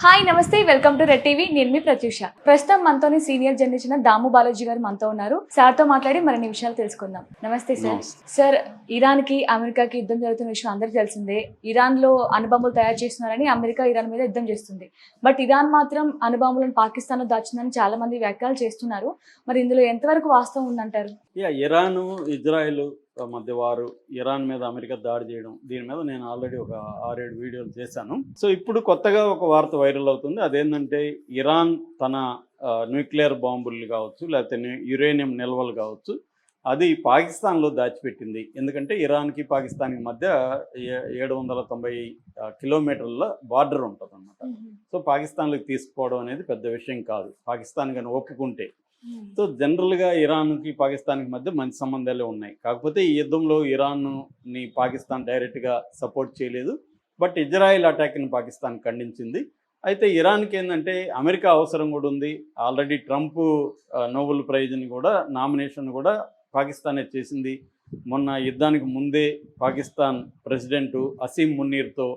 Hi నమస్తే welcome to red TV. నేను మీ ప్రత్యూష. ప్రస్తుతం మనతోని సీనియర్ జర్నలిస్ట్ దాము బాలాజీ గారు మనతో ఉన్నారు. సార్తో మాట్లాడి మరిన్ని విషయాలు తెలుసుకుందాం. నమస్తే సార్. సార్, ఇరాన్ కి అమెరికాకి యుద్ధం జరుగుతున్న విషయం అందరికీ తెలిసిందే. ఇరాన్ లో అణుబాంబులు తయారు చేస్తున్నారని అమెరికా ఇరాన్ మీద యుద్ధం చేస్తుంది. బట్ ఇరాన్ మాత్రం అణుబాంబులను పాకిస్తాన్ లో దాచిందని చాలా మంది వ్యాఖ్యలు చేస్తున్నారు. మరి ఇందులో ఎంతవరకు వాస్తవం ఉందంటారు? ఇరాన్ ఇజ్రాయెల్ మధ్య వారు, ఇరాన్ మీద అమెరికా దాడి చేయడం, దీని మీద నేను ఆల్రెడీ ఒక 6-7 వీడియోలు చేశాను. సో ఇప్పుడు కొత్తగా ఒక వార్త వైరల్ అవుతుంది. అదేంటంటే ఇరాన్ తన న్యూక్లియర్ బాంబులు కావచ్చు, లేకపోతే యురేనియం నిల్వలు కావచ్చు, అది పాకిస్తాన్లో దాచిపెట్టింది. ఎందుకంటే ఇరాన్కి పాకిస్తాన్కి మధ్య 790 కిలోమీటర్ల బార్డర్ ఉంటుంది అన్నమాట. సో పాకిస్తాన్లోకి తీసుకుపోవడం అనేది పెద్ద విషయం కాదు, పాకిస్తాన్ కానీ ఒప్పుకుంటే. సో జనరల్గా ఇరాన్కి పాకిస్తాన్కి మధ్య మంచి సంబంధాలే ఉన్నాయి. కాకపోతే ఈ యుద్ధంలో ఇరాన్ని పాకిస్తాన్ డైరెక్ట్గా సపోర్ట్ చేయలేదు. బట్ ఇజ్రాయెల్ అటాక్ని పాకిస్తాన్ ఖండించింది. అయితే ఇరాన్కి ఏంటంటే అమెరికా అవసరం కూడా ఉంది. ఆల్రెడీ ట్రంప్ నోబెల్ ప్రైజ్ని కూడా నామినేషన్ కూడా పాకిస్తానే చేసింది. మొన్న యుద్ధానికి ముందే పాకిస్తాన్ ప్రెసిడెంట్ అసీం మునీర్తో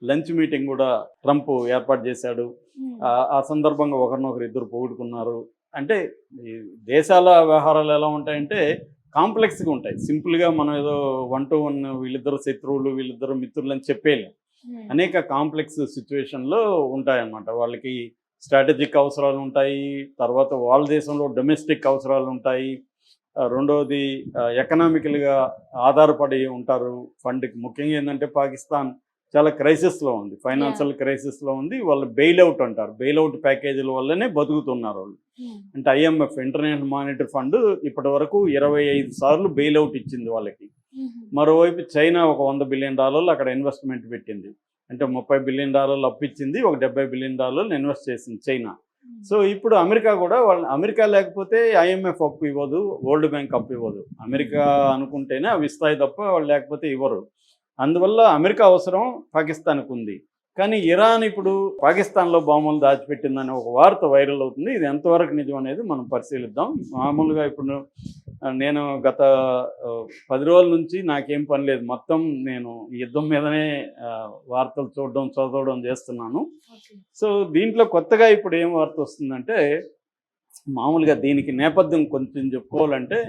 లంచ్ మీటింగ్ కూడా ట్రంప్ ఏర్పాటు చేశాడు. ఆ సందర్భంగా ఒకరినొకరు ఇద్దరు పొగుడుకున్నారు. అంటే ఈ దేశాల వ్యవహారాలు ఎలా ఉంటాయంటే కాంప్లెక్స్గా ఉంటాయి. సింపుల్గా మనం ఏదో 1 to 1 వీళ్ళిద్దరు శత్రువులు, వీళ్ళిద్దరు మిత్రులు అని చెప్పేయలేం. అనేక కాంప్లెక్స్ సిచ్యువేషన్లో ఉంటాయన్నమాట. వాళ్ళకి స్ట్రాటజిక్ అవసరాలు ఉంటాయి, తర్వాత వాళ్ళ దేశంలో డొమెస్టిక్ అవసరాలు ఉంటాయి, రెండవది ఎకనామికల్గా ఆధారపడి ఉంటారు ఫండ్కి. ముఖ్యంగా ఏంటంటే పాకిస్తాన్ చాలా క్రైసిస్లో ఉంది, ఫైనాన్షియల్ క్రైసిస్లో ఉంది. వాళ్ళు బెయిల్అవుట్ అంటారు, బెయిల్అవుట్ ప్యాకేజీల వల్లనే బతుకుతున్నారు వాళ్ళు. అంటే IMF ఇంటర్నేషనల్ మానిటరీ ఫండ్ ఇప్పటి వరకు 25 సార్లు బెయిల్అవుట్ ఇచ్చింది వాళ్ళకి. మరోవైపు చైనా ఒక $100 బిలియన్ అక్కడ ఇన్వెస్ట్మెంట్ పెట్టింది. అంటే $30 బిలియన్ అప్పు ఇచ్చింది, ఒక $70 బిలియన్ ఇన్వెస్ట్ చేసింది చైనా. సో ఇప్పుడు అమెరికా కూడా అమెరికా లేకపోతే IMF అప్పు ఇవ్వదు, వరల్డ్ బ్యాంక్ అప్పు ఇవ్వదు. అమెరికా అనుకుంటేనే అవి ఇస్తాయి తప్ప వాళ్ళు లేకపోతే ఇవ్వరు. అందువల్ల అమెరికా అవసరం పాకిస్తాన్కు ఉంది. కానీ ఇరాన్ ఇప్పుడు పాకిస్తాన్లో బాంబులు దాచిపెట్టిందని ఒక వార్త వైరల్ అవుతుంది. ఇది ఎంతవరకు నిజం అనేది మనం పరిశీలిద్దాం. మామూలుగా ఇప్పుడు నేను గత 10 రోజుల నుంచి నాకేం పని లేదు, మొత్తం నేను యుద్ధం మీదనే వార్తలు చదవడం చేస్తున్నాను. సో దీంట్లో కొత్తగా ఇప్పుడు ఏం వార్త వస్తుందంటే, మామూలుగా దీనికి నేపథ్యం కొంచెం చెప్పుకోవాలంటే,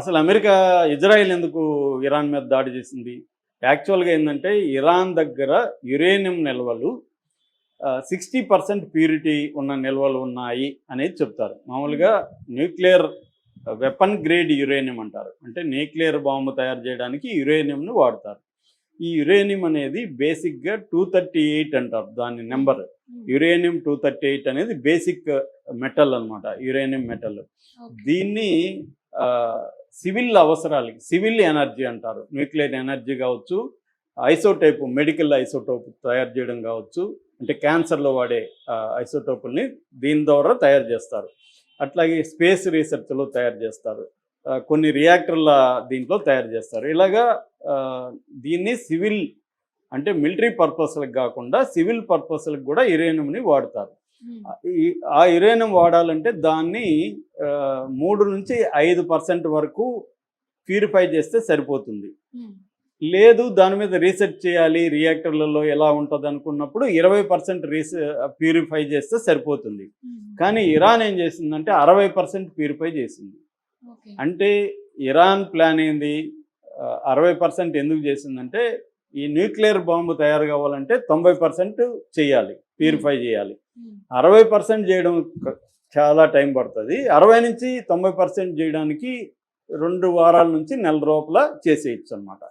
అసలు అమెరికా ఇజ్రాయెల్ ఎందుకు ఇరాన్ మీద దాడి చేసింది? యాక్చువల్గా ఏంటంటే ఇరాన్ దగ్గర యురేనియం నిల్వలు 60% ప్యూరిటీ ఉన్న నిల్వలు ఉన్నాయి అనేది చెప్తారు. మామూలుగా న్యూక్లియర్ వెపన్ గ్రేడ్ యురేనియం అంటారు. అంటే న్యూక్లియర్ బాంబు తయారు చేయడానికి యురేనియంను వాడతారు. ఈ యురేనియం అనేది బేసిక్గా 238 అంటారు దాని నెంబర్. యురేనియం 238 అనేది బేసిక్ మెటల్ అనమాట, యురేనియం మెటల్. దీన్ని సివిల్ అవసరాలకి, సివిల్ ఎనర్జీ అంటారు. న్యూక్లియర్ ఎనర్జీ కావచ్చు, ఐసోటోప్, మెడికల్ ఐసోటోప్ తయారు చేయడం కావచ్చు, అంటే క్యాన్సర్లో వాడే ఐసోటోపుల్ని దీని ద్వారా తయారు చేస్తారు. అట్లాగే స్పేస్ రీసెర్చ్లో తయారు చేస్తారు, కొన్ని రియాక్టర్ల దీంట్లో తయారు చేస్తారు. ఇలాగా దీన్ని సివిల్ అంటే మిలిటరీ పర్పస్లకు కాకుండా సివిల్ పర్పస్లకు కూడా యురేనియంని వాడతారు. ఆ యురేనియం వాడాలంటే దాన్ని 3 నుంచి 5% వరకు ప్యూరిఫై చేస్తే సరిపోతుంది. లేదు దాని మీద రీసెర్చ్ చేయాలి, రియాక్టర్లలో ఎలా ఉంటుంది అనుకున్నప్పుడు 20% ప్యూరిఫై చేస్తే సరిపోతుంది. కానీ ఇరాన్ ఏం చేసిందంటే 60% ప్యూరిఫై చేసింది. అంటే ఇరాన్ ప్లాన్ ఏంది? 60% ఎందుకు చేసిందంటే, ఈ న్యూక్లియర్ బాంబు తయారు కావాలంటే 90% చేయాలి, ప్యూరిఫై చేయాలి. 60% చేయడం చాలా టైం పడుతుంది. 60 నుంచి 90% చేయడానికి 2 వారాల నుంచి నెల లోపల చేసేయచ్చు అనమాట.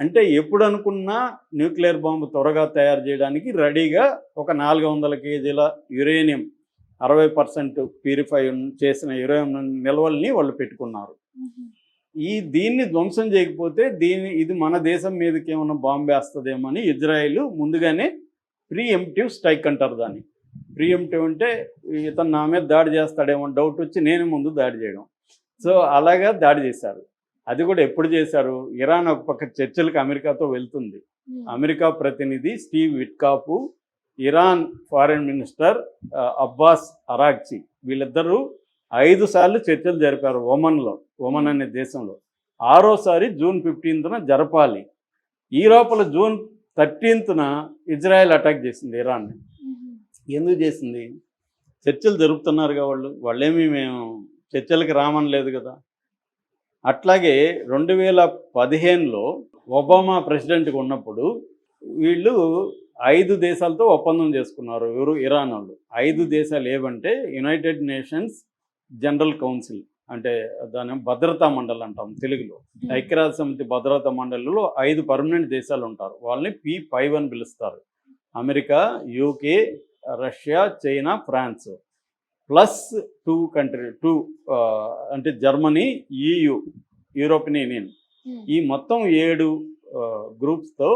అంటే ఎప్పుడు అనుకున్నా న్యూక్లియర్ బాంబు త్వరగా తయారు చేయడానికి రెడీగా ఒక 400 కేజీల యురేనియం 60% ప్యూరిఫై చేసిన యురేనియం నిల్వల్ని వాళ్ళు పెట్టుకున్నారు. దీన్ని ధ్వంసం చేయకపోతే ఇది మన దేశం మీదకి ఏమైనా బాంబు వేస్తుందేమో అని ఇజ్రాయెల్ ముందుగానే ప్రీఎంప్టివ్ స్ట్రైక్ అంటారు దాన్ని. ప్రీఎంప్టివ్ అంటే ఇతను నా మీద దాడి చేస్తాడేమో డౌట్ వచ్చి నేను ముందు దాడి చేయడం. సో అలాగా దాడి చేశారు. అది కూడా ఎప్పుడు చేశారు? ఇరాన్ ఒక పక్క చర్చలకు అమెరికాతో వెళ్తుంది. అమెరికా ప్రతినిధి Steve Witkoff, Iran foreign minister Abbas Araghchi, వీళ్ళిద్దరూ 5 సార్లు చర్చలు జరిపారు ఒమన్ అనే దేశంలో. 6వసారి జూన్ 15న జరపాలి. ఈ లోపల జూన్ 13న ఇజ్రాయెల్ అటాక్ చేసింది ఇరాన్ని. ఎందుకు చేసింది? చర్చలు జరుపుతున్నారుగా వాళ్ళేమీ మేము చర్చలకి రామని లేదు కదా. అట్లాగే 2015లో ఒబామా ప్రెసిడెంట్గా ఉన్నప్పుడు వీళ్ళు 5 దేశాలతో ఒప్పందం చేసుకున్నారు. ఎవరు? ఇరాన్ వాళ్ళు. 5 దేశాలు ఏవంటే యునైటెడ్ నేషన్స్ జనరల్ కౌన్సిల్, అంటే దాని భద్రతా మండలి అంటాం తెలుగులో. ఐక్యరాజ్య సమితి భద్రతా మండలిలో 5 పర్మనెంట్ దేశాలు ఉంటారు. వాళ్ళని P5 అని పిలుస్తారు. America, UK, Russia, China, France plus 2 అంటే జర్మనీ, EU, యూరోపియన్ యూనియన్. ఈ మొత్తం 7 గ్రూప్స్తో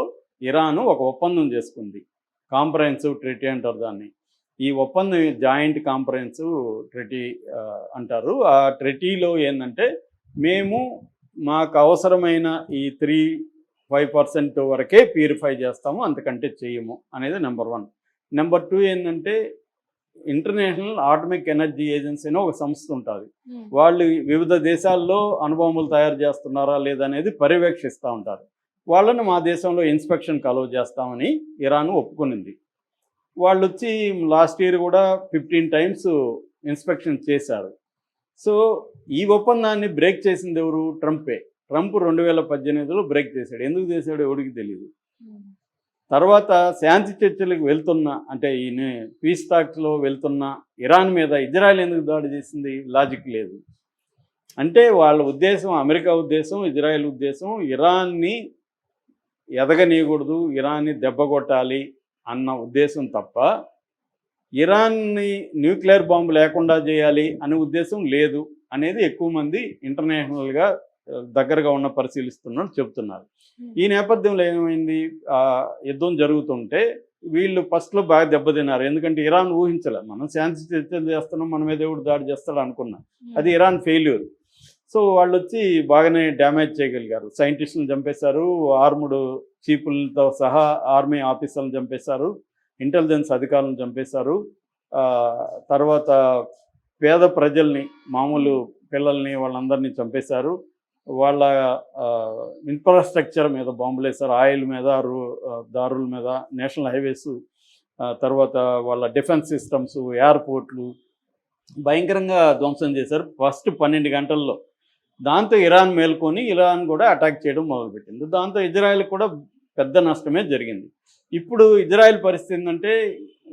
ఇరాన్ ఒక ఒప్పందం చేసుకుంది. కాంప్రహెన్సివ్ ట్రీటీ అంటారు దాన్ని. ఈ ఒప్పందం జాయింట్ కాంప్రహెన్సివ్ ట్రీటీ అంటారు. ఆ ట్రీటీలో ఏంటంటే మేము మాకు అవసరమైన ఈ 3-5% వరకే ప్యూరిఫై చేస్తాము, అంతకంటే చేయము అనేది నెంబర్ 1. నెంబర్ 2 ఏంటంటే ఇంటర్నేషనల్ ఆటమిక్ ఎనర్జీ ఏజెన్సీ అని ఒక సంస్థ ఉంటుంది. వాళ్ళు వివిధ దేశాల్లో అణుబాంబులు తయారు చేస్తున్నారా లేదనేది పర్యవేక్షిస్తూ ఉంటారు. వాళ్ళని మా దేశంలో ఇన్స్పెక్షన్కి అలౌ చేస్తామని ఇరాన్ ఒప్పుకునింది. వాళ్ళు వచ్చి లాస్ట్ ఇయర్ కూడా 15 టైమ్స్ ఇన్స్పెక్షన్ చేశారు. సో ఈ ఒప్పందాన్ని బ్రేక్ చేసింది ఎవరు? ట్రంపే. ట్రంప్ 2018లో బ్రేక్ చేశాడు. ఎందుకు చేశాడో ఎవరికి తెలియదు. తర్వాత శాంతి చర్చలకు వెళ్తున్న, అంటే ఈ పీస్ టాక్స్లో వెళ్తున్న ఇరాన్ మీద ఇజ్రాయెల్ ఎందుకు దాడి చేసింది? లాజిక్ లేదు. అంటే వాళ్ళ ఉద్దేశం, అమెరికా ఉద్దేశం, ఇజ్రాయెల్ ఉద్దేశం ఇరాన్ని ఎదగనీయకూడదు, ఇరాన్ని దెబ్బ కొట్టాలి అన్న ఉద్దేశం తప్ప ఇరాన్ని న్యూక్లియర్ బాంబు లేకుండా చేయాలి అనే ఉద్దేశం లేదు అనేది ఎక్కువ మంది ఇంటర్నేషనల్గా దగ్గరగా ఉన్న పరిశీలిస్తున్నట్టు చెప్తున్నారు. ఈ నేపథ్యంలో ఏమైంది? యుద్ధం జరుగుతుంటే వీళ్ళు ఫస్ట్లో బాగా దెబ్బతిన్నారు. ఎందుకంటే ఇరాన్ ఊహించలే, మనం శాంతి చర్చలు చేస్తున్నాం, మన మీద ఎవడు దాడి చేస్తాడు అనుకున్నాం. అది ఇరాన్ ఫెయిల్యూర్. సో వాళ్ళు వచ్చి బాగానే డ్యామేజ్ చేయగలిగారు. సైంటిస్టులను చంపేశారు, ఆర్ముడ్ చీఫ్లతో సహా ఆర్మీ ఆఫీసర్లను చంపేశారు, ఇంటెలిజెన్స్ అధికారులను చంపేశారు. తర్వాత పేద ప్రజల్ని, మామూలు పిల్లల్ని, వాళ్ళందరినీ చంపేశారు. వాళ్ళ ఇన్ఫ్రాస్ట్రక్చర్ మీద బాంబులు వేశారు, ఆయిల్ మీద, దారుల మీద, నేషనల్ హైవేస్, తర్వాత వాళ్ళ డిఫెన్స్ సిస్టమ్స్, ఎయిర్పోర్ట్లు భయంకరంగా ధ్వంసం చేశారు ఫస్ట్ 12 గంటల్లో. దాంతో ఇరాన్ మేల్కొని ఇరాన్ కూడా అటాక్ చేయడం మొదలుపెట్టింది. దాంతో ఇజ్రాయెల్ కూడా పెద్ద నష్టమే జరిగింది. ఇప్పుడు ఇజ్రాయెల్ పరిస్థితి ఏంటంటే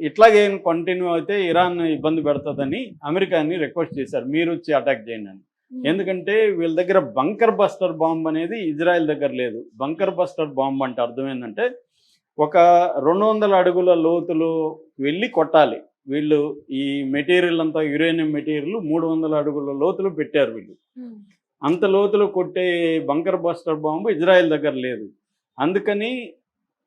ఇట్లాగే కంటిన్యూ అయితే ఇరాన్ ఇబ్బంది పెడుతుందని అమెరికాని రిక్వెస్ట్ చేశారు, మీరు వచ్చి అటాక్ చేయండి అని. ఎందుకంటే వీళ్ళ దగ్గర బంకర్ బస్టర్ బాంబ్ అనేది ఇజ్రాయెల్ దగ్గర లేదు. బంకర్ బస్టర్ బాంబ్ అంటే అర్థం ఏంటంటే ఒక 200 అడుగుల లోతులో వెళ్ళి కొట్టాలి. వీళ్ళు ఈ మెటీరియల్ అంతా యురేనియం మెటీరియల్ 300 అడుగుల లోతులో పెట్టారు వీళ్ళు. అంత లోతులో కొట్టే బంకర్ బస్టర్ బాంబు ఇజ్రాయెల్ దగ్గర లేదు. అందుకని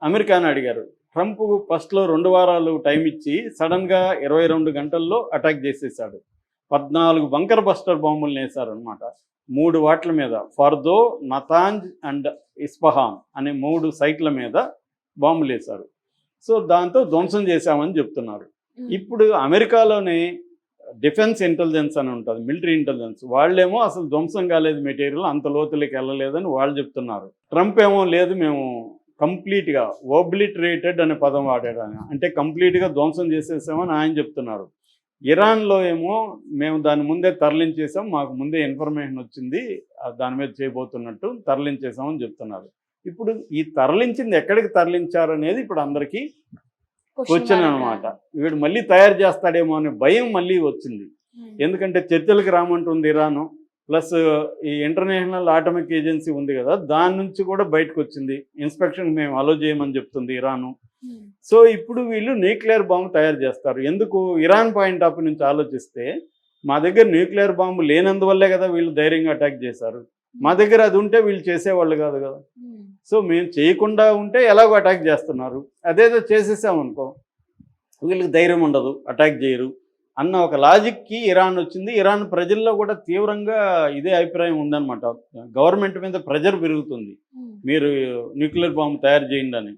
అమెరికాని అడిగారు. ట్రంప్ ఫస్ట్లో 2 వారాలు టైం ఇచ్చి సడన్గా 22 గంటల్లో అటాక్ చేసేసాడు. 14 బంకర్ బస్టర్ బాంబులు వేశారనమాట 3 వాట్ల మీద. ఫర్దో, నతాంజ్ అండ్ ఇస్ఫహాన్ అనే 3 సైట్ల మీద బాంబులు వేశారు. సో దాంతో ధ్వంసం చేశామని చెప్తున్నారు. ఇప్పుడు అమెరికాలోనే డిఫెన్స్ ఇంటెలిజెన్స్ అని ఉంటుంది, మిలిటరీ ఇంటెలిజెన్స్, వాళ్ళేమో అసలు ధ్వంసం కాలేదు, మెటీరియల్ అంత లోతులకి వెళ్ళలేదని వాళ్ళు చెప్తున్నారు. ట్రంప్ ఏమో లేదు, మేము కంప్లీట్గా ఓబ్లిటరేటెడ్ అనే పదం వాడాడు ఆయన, అంటే కంప్లీట్గా ధ్వంసం చేసేసామని ఆయన చెప్తున్నారు. ఇరాన్లో ఏమో మేము దాని ముందే తరలించేసాం, మాకు ముందే ఇన్ఫర్మేషన్ వచ్చింది దాని మీద చేయబోతున్నట్టు తరలించేసామని చెప్తున్నారు. ఇప్పుడు ఈ తరలించింది ఎక్కడికి తరలించారనేది ఇప్పుడు అందరికీ క్వశ్చన్ అనమాట. వీడు మళ్ళీ తయారు చేస్తాడేమో అనే భయం మళ్ళీ వచ్చింది. ఎందుకంటే చర్చలకు రామంటుంది ఇరాను, ప్లస్ ఈ ఇంటర్నేషనల్ ఆటమిక్ ఏజెన్సీ ఉంది కదా, దాని నుంచి కూడా బయటకు వచ్చింది, ఇన్స్పెక్షన్ మేము అలో చేయమని చెప్తుంది ఇరాను. సో ఇప్పుడు వీళ్ళు న్యూక్లియర్ బాంబు తయారు చేస్తారు. ఎందుకు? ఇరాన్ పాయింట్ ఆఫ్ నుంచి ఆలోచిస్తే మా దగ్గర న్యూక్లియర్ బాంబు లేనందువల్లే కదా వీళ్ళు ధైర్యంగా అటాక్ చేశారు. మా దగ్గర అది ఉంటే వీళ్ళు చేసేవాళ్ళు కాదు కదా. సో మేము చేయకుండా ఉంటే ఎలాగో అటాక్ చేస్తున్నారు, అదేదో చేసేసామనుకో వీళ్ళకి ధైర్యం ఉండదు, అటాక్ చేయరు అన్న ఒక లాజిక్కి ఇరాన్ వచ్చింది. ఇరాన్ ప్రజల్లో కూడా తీవ్రంగా ఇదే అభిప్రాయం ఉందన్నమాట. గవర్నమెంట్ మీద ప్రెజర్ పెరుగుతుంది, మీరు న్యూక్లియర్ బాంబు తయారు చేయండి అని.